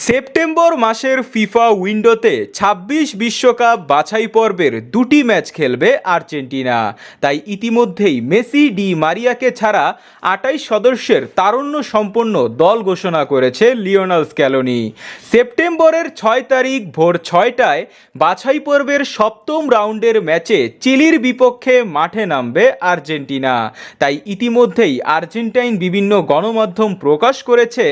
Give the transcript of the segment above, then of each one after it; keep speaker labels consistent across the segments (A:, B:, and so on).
A: September মাসের FIFA উইন্ডোতে ২৬ বিশ্বকাপ বাছাই পর্বের দুটি ম্যাচ খেলবে আর্জেন্টিনা। তাই ইতিমধ্যেই মেসি ডি মারিয়াকে ছাড়া ২৮ সদস্যের তারুণ্য সম্পন্ন দল ঘোষণা করেছে লিওনেল স্ক্যালোনি। সেপ্টেম্বরের ৬ তারিখ ভোর ৬টায় বাছাই পর্বের সপ্তম রাউন্ডের ম্যাচে চিলির বিপক্ষে মাঠে নামবে আর্জেন্টিনা। তাই ইতিমধ্যেই আর্জেন্টাইন বিভিন্ন গণমাধ্যম প্রকাশ করেছে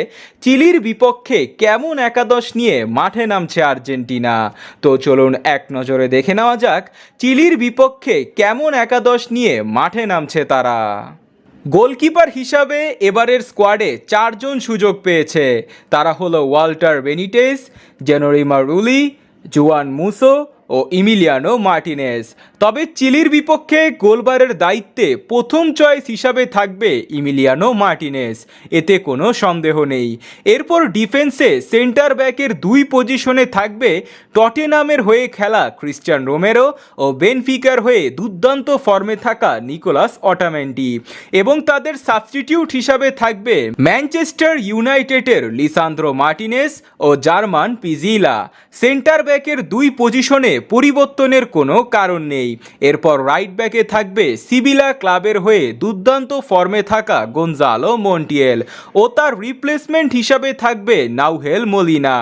A: চিলির বিপক্ষে কেমন একাদশ নিয়ে মাঠে নামছে আর্জেন্টিনা। তো চলুন এক নজরে দেখে নেওয়া যাক চিলির বিপক্ষে কেমন একাদশ নিয়ে মাঠে নামছে তারা। গোলকিপার হিসাবে এবারের স্কোয়াডে ৪ জন সুযোগ পেয়েছে। তারা হলো ওয়াল্টার বেনিটেজ, জেনোরিমা রুলি, জুয়ান মুসো ও ইমিলিয়ানো মার্টিনেজ। তবে চিলির বিপক্ষে গোলবারের দায়িত্বে প্রথম চয়েস হিসাবে থাকবে ইমিলিয়ানো মার্টিনেজ, এতে কোনো সন্দেহ নেই। এরপর ডিফেন্সে সেন্টার ব্যাকের দুই পজিশনে থাকবে টটেনামের হয়ে খেলা ক্রিস্টিয়ান রোমেরো ও বেনফিকার হয়ে দুর্দান্ত ফর্মে থাকা নিকোলাস অটামেন্ডি, এবং তাদের সাবস্টিটিউট হিসাবে থাকবে ম্যানচেস্টার ইউনাইটেডের লিসান্দ্রো মার্টিনেজ ও জার্মান পিজিলা। সেন্টার ব্যাকের দুই পজিশনে পরিবর্তনের কোনো কারণ নেই। এরপর রাইট ব্যাকে থাকবে সিভিলা ক্লাবের হয়ে দুর্দান্ত ফর্মে থাকা গঞ্জালো মন্টিয়েল ও তার রিপ্লেসমেন্ট হিসাবে থাকবে নাউহেল মোলিনা।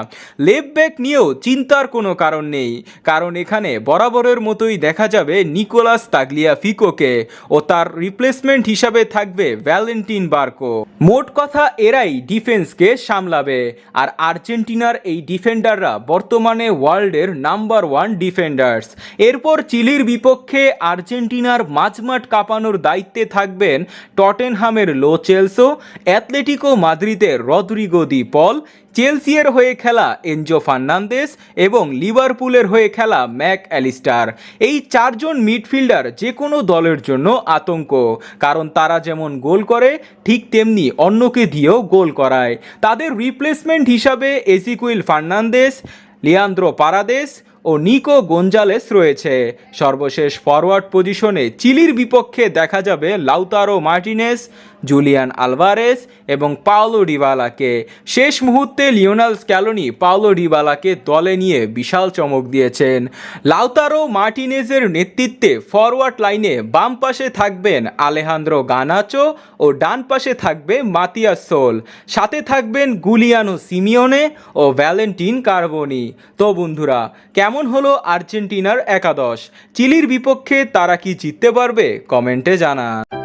A: লেফট ব্যাক নিয়েও চিন্তার কোনো কারণ নেই, কারণ এখানে বরাবরের মতোই দেখা যাবে নিকোলাস তাগলিয়াফিকোকে ও তার রিপ্লেসমেন্ট হিসাবে থাকবে ভ্যালেন্টিন বার্কো। মোট কথা এরাই ডিফেন্সকে সামলাবে। আর আর্জেন্টিনার এই ডিফেন্ডাররা বর্তমানে ওয়ার্ল্ডের নাম্বার 1 ডিফেন্ডার্স। এরপর চিলির বিপক্ষে আর্জেন্টিনার মাঝমাঠ কাঁপানোর দায়িত্বে থাকবেন টটেনহামের লো চেলসো, অ্যাথলেটিকো মাদ্রিদের রদ্রিগো দি পল, চেলসিয়ার হয়ে খেলা এনজো ফার্নান্দেস এবং লিভারপুলের হয়ে খেলা ম্যাক অ্যালিস্টার। এই 4 জন মিডফিল্ডার যে কোনো দলের জন্য আতঙ্ক, কারণ তারা যেমন গোল করে ঠিক তেমনি অন্যকে দিয়েও গোল করায়। তাদের রিপ্লেসমেন্ট হিসাবে এজিকুইল ফার্নান্দেস, লিয়ান্দ্রো পারাদেস ও নিকো গঞ্জালেস রয়েছে। সর্বশেষ ফরওয়ার্ড পজিশনে চিলির বিপক্ষে দেখা যাবে লাউতারো মার্টিনেজ, জুলিয়ান আলভারেজ এবং পাওলো ডিবালাকে। শেষ মুহূর্তে লিওনেল স্ক্যালোনি পাওলো ডিবালাকে দলে নিয়ে বিশাল চমক দিয়েছেন। লাউতারো মার্টিনেজের নেতৃত্বে ফরওয়ার্ড লাইনে বাম পাশে থাকবেন আলেহান্দ্রো গানাচো ও ডান পাশে থাকবে মাতিয়াস সোল, সাথে থাকবেন গুলিয়ানো সিমিওনে ও ভ্যালেন্টিন কার্বোনি। তো বন্ধুরা, কেমন হলো আর্জেন্টিনার একাদশ? চিলির বিপক্ষে তারা কি জিততে পারবে? কমেন্টে জানান।